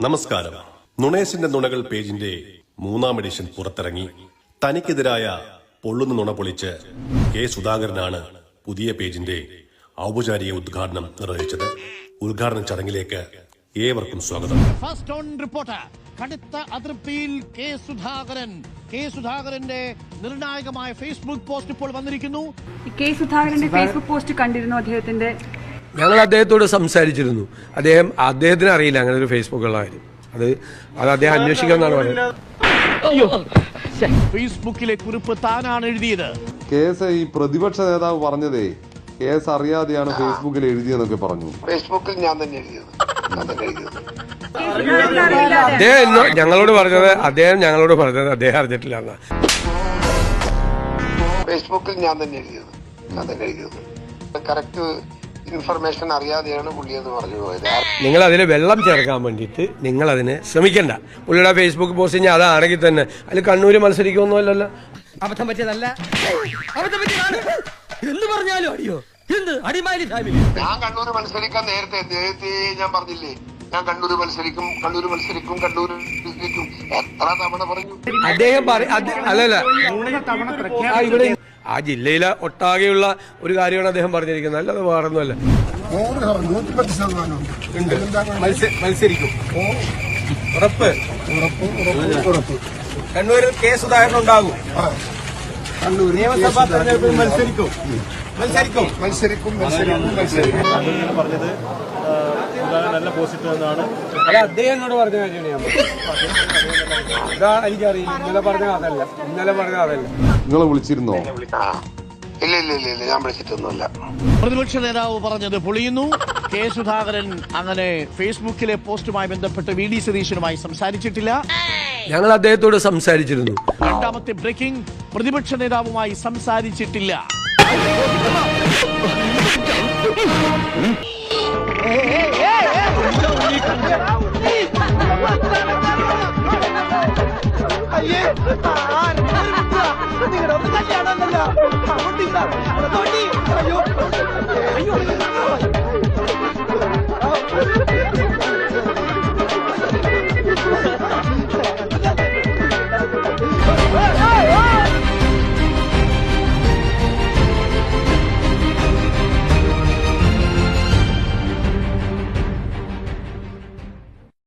നമസ്കാരം. നുണേശിന്റെ നുണകൾ പേജിന്റെ 3-ാം എഡിഷൻ പുറത്തിറങ്ങി. തനിക്കെതിരായ പൊള്ളുന്ന നുണ പൊളിച്ച് കെ സുധാകരനാണ് പുതിയ പേജിന്റെ ഔപചാരിക ഉദ്ഘാടനം നിർവഹിച്ചത്. ഉദ്ഘാടന ചടങ്ങിലേക്ക് ഏവർക്കും സ്വാഗതം. ഫസ്റ്റ് ഓൺ റിപ്പോർട്ടർ കടുത്ത അതൃപ്തിയിൽ കെ സുധാകരന്റെ നിർണായകമായ ഫേസ്ബുക്ക് പോസ്റ്റ് ഇപ്പോൾ വന്നിരിക്കുന്നു. കെ സുധാകരന്റെ ഫേസ്ബുക്ക് പോസ്റ്റ് കണ്ടിരുന്നു. അദ്ദേഹത്തിന്റെ ഞങ്ങൾ അദ്ദേഹത്തോട് സംസാരിച്ചിരുന്നു. അദ്ദേഹത്തിന് അറിയില്ല അങ്ങനെ ഒരു ഫേസ്ബുക്കുള്ള കാര്യം. അത് അദ്ദേഹം അന്വേഷിക്കാമെന്നാണ് പറയുന്നത്. ഫേസ്ബുക്കിലെ കുറിപ്പ് താനാണ് എഴുതിയത്. കേസ് ഈ പ്രതിപക്ഷ നേതാവ് പറഞ്ഞതേ കേസ് അറിയാതെയാണ് ഫേസ്ബുക്കിൽ എഴുതിയെന്നൊക്കെ പറഞ്ഞു. ഫേസ്ബുക്കിൽ ഞാൻ തന്നെ എഴുതിയത്. അദ്ദേഹം ഞങ്ങളോട് പറഞ്ഞത് അദ്ദേഹം അറിഞ്ഞിട്ടില്ല. ഫേസ്ബുക്കിൽ ഞാൻ തന്നെ എഴുതിയത്. കറക്റ്റ് ഇൻഫർമേഷൻ അറിയാതെയാണ് പുള്ളി എന്ന് പറഞ്ഞു പോയത്. നിങ്ങൾ അതിൽ വെള്ളം ചേർക്കാൻ വേണ്ടിയിട്ട് നിങ്ങൾ അതിനെ ശ്രമിക്കണ്ട. പുള്ളിയുടെ ഫേസ്ബുക്ക് പോസ്റ്റ് ഞാൻ അതാണെങ്കിൽ തന്നെ അതിൽ കണ്ണൂര് മത്സരിക്കൊന്നുമല്ലല്ലോ. അബദ്ധം പറ്റിയതല്ല, അബദ്ധം പറ്റിയതാണ് എന്ന് പറഞ്ഞാലും അടിയോ എന്ത് അടിമാലി ഫാമിലി. ഞാൻ കണ്ണൂര് മത്സരിക്കാൻ നേരത്തെ ഞാൻ പറഞ്ഞില്ലേ, ഞാൻ കണ്ണൂര് മത്സരിക്കും എത്ര തവണ പറഞ്ഞു. അദ്ദേഹം അല്ലല്ല, ഇവിടെ ആ ജില്ലയിലെ ഒട്ടാകെയുള്ള ഒരു കാര്യമാണ് അദ്ദേഹം പറഞ്ഞിരിക്കുന്നത്, അല്ലാതെ വേറൊന്നുമല്ല. മത്സരിക്കും, ഉറപ്പ്. കണ്ണൂരിൽ കെ സുധാകരൻ ഉണ്ടാകും. നിയമസഭാ തെരഞ്ഞെടുപ്പിൽ മത്സരിക്കും. പറഞ്ഞത് നല്ല പോസിറ്റീവ് എന്നാണ്. അത് അദ്ദേഹം എന്നോട് പറഞ്ഞ കാര്യമാണ്. അതാ എനിക്കറിയില്ല. ഇന്നലെ പറഞ്ഞ അതല്ല. നിങ്ങളെ വിളിച്ചിരുന്നോ? ഇല്ല ഞാൻ വിളിച്ചിട്ടൊന്നുമില്ല. പ്രതിപക്ഷ നേതാവ് പറഞ്ഞത് പൊളിയുന്നു. കെ സുധാകരൻ അങ്ങനെ ഫേസ്ബുക്കിലെ പോസ്റ്റുമായി ബന്ധപ്പെട്ട് വി ഡി സതീശനുമായി സംസാരിച്ചിട്ടില്ല. ഞങ്ങൾ അദ്ദേഹത്തോട് സംസാരിച്ചിരുന്നു. രണ്ടാമത്തെ ബ്രേക്കിംഗ്, പ്രതിപക്ഷ നേതാവുമായി സംസാരിച്ചിട്ടില്ല.